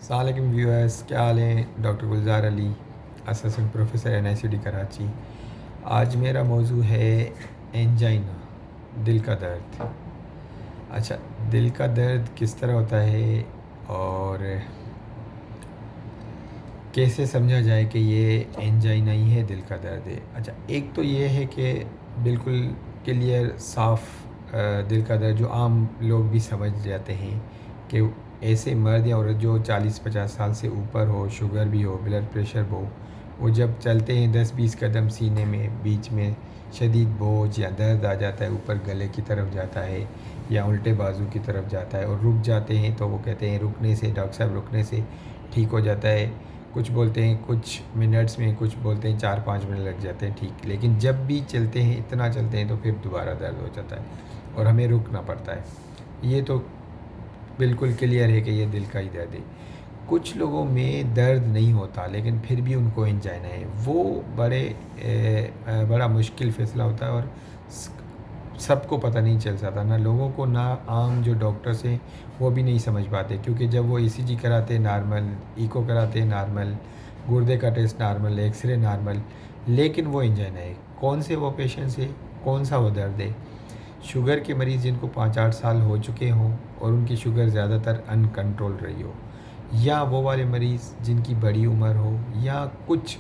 अस्सलाम व्यूअर्स, क्या हाल है। Doctor Gulzar Ali, assistant professor NICD Karachi. आज मेरा मौजू है एंजाइना, दिल का दर्द। अच्छा, दिल का दर्द किस तरह होता है और कैसे समझा जाए कि ये एंजाइना ही है, दिल का दर्द है। अच्छा, एक तो ये है कि बिल्कुल क्लियर साफ दिल का दर्द जो आम लोग भी समझ जाते हैं कि ऐसे मर्द या औरत जो 40-50 साल से ऊपर हो, शुगर भी हो, ब्लड प्रेशर हो, वो जब चलते हैं 10-20 कदम सीने में बीच में शदीद बोझ या दर्द आ जाता है, ऊपर गले की तरफ जाता है या उल्टे बाजू की तरफ जाता है और रुक जाते हैं, तो वो कहते हैं रुकने से डॉक्टर साहब रुकने से ठीक हो जाता है। कुछ बोलते हैं कुछ मिनट्स में, कुछ बोलते हैं 4-5 मिनट लग जाते हैं ठीक, लेकिन जब भी चलते हैं, इतना चलते हैं तो फिर दोबारा दर्द हो जाता है और हमें रुकना पड़ता है। ये तो बिल्कुल क्लियर है कि ये दिल का ही दर्द है। कुछ लोगों में दर्द नहीं होता लेकिन फिर भी उनको एंजाइना है, वो बड़ा मुश्किल फ़ैसला होता है और सबको पता नहीं चल सकता, ना लोगों को, ना आम जो डॉक्टर्स हैं वो भी नहीं समझ पाते, क्योंकि जब वो ECG कराते नॉर्मल, इको कराते नॉर्मल, गुर्दे का टेस्ट नॉर्मल, एक्सरे नॉर्मल, लेकिन वो एंजाइना है। कौन से वो पेशेंट्स है, कौन सा वो दर्द है? शुगर के मरीज़ जिनको 5-8 साल हो चुके हों और उनकी शुगर ज़्यादातर अनकंट्रोल रही हो, या वो वाले मरीज़ जिनकी बड़ी उम्र हो, या कुछ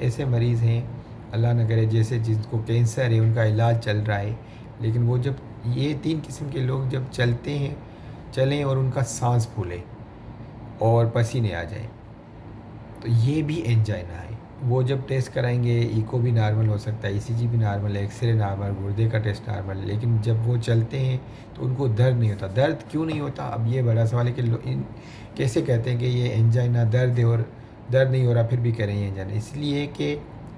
ऐसे मरीज़ हैं अल्लाह न करे जैसे जिनको कैंसर है, उनका इलाज चल रहा है, लेकिन वो जब ये 3 किस्म के लोग जब चलते हैं, चलें और उनका साँस फूले और पसीने आ जाएँ, तो ये भी एंजाइना है। वो जब टेस्ट कराएंगे, इको भी नॉर्मल हो सकता है, ECG भी नॉर्मल, एक्सरे नॉर्मल, गुर्दे का टेस्ट नॉर्मल, लेकिन जब वो चलते हैं तो उनको दर्द नहीं होता। दर्द क्यों नहीं होता? अब ये बड़ा सवाल है कि इन कैसे कहते हैं कि ये एंजाइना दर्द है और दर्द नहीं हो रहा फिर भी कह रहे हैं एंजाइना। इसलिए कि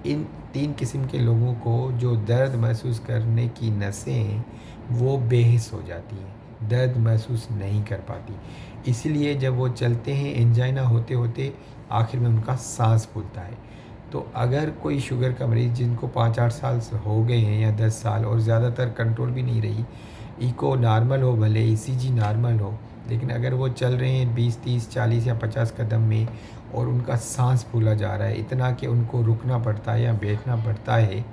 इन 3 किस्म के लोगों को जो दर्द महसूस करने की नसें हैं वो बेहिस हो जाती हैं, दर्द महसूस नहीं कर पाती। इसलिए जब वो चलते हैं, एंजाइना होते होते आखिर में उनका साँस फूलता है। तो अगर कोई शुगर का मरीज़ जिनको 5-8 साल से हो गए हैं या 10 साल और ज़्यादातर कंट्रोल भी नहीं रही, इको नॉर्मल हो भले, ECG नॉर्मल हो, लेकिन अगर वो चल रहे हैं 20-30-40 या 50 कदम में और उनका साँस फूला जा रहा है इतना कि उनको रुकना पड़ता है या बैठना पड़ता है,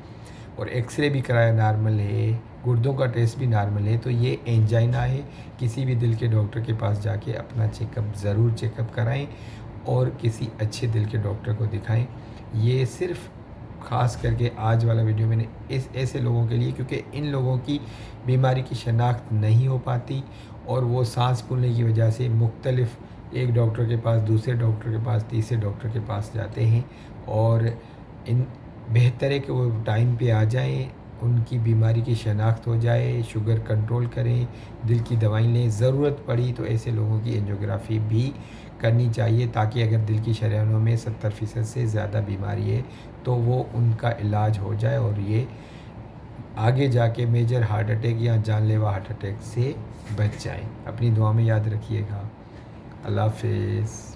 और एक्सरे भी कराया नॉर्मल है, गुर्दों का टेस्ट भी नॉर्मल है, तो ये एंजाइना है। किसी भी दिल के डॉक्टर के पास जाके अपना चेकअप ज़रूर चेकअप कराएं और किसी अच्छे दिल के डॉक्टर को दिखाएं। ये सिर्फ़ ख़ास करके आज वाला वीडियो मैंने इस ऐसे लोगों के लिए, क्योंकि इन लोगों की बीमारी की शनाख्त नहीं हो पाती और वो साँस फूलने की वजह से मुख्तलिफ़, एक डॉक्टर के पास, दूसरे डॉक्टर के पास, तीसरे डॉक्टर के पास जाते हैं, और इन बेहतर है कि वो टाइम पे आ जाएँ, उनकी बीमारी की शनाख्त हो जाए, शुगर कंट्रोल करें, दिल की दवाई लें, ज़रूरत पड़ी तो ऐसे लोगों की एंजियोग्राफी भी करनी चाहिए, ताकि अगर दिल की शरीयानों में 70% से ज़्यादा बीमारी है तो वो उनका इलाज हो जाए और ये आगे जाके मेजर हार्ट अटैक या जानलेवा हार्ट अटैक से बच जाएँ। अपनी दुआ में याद रखिएगा। अल्लाह हाफ़िज़।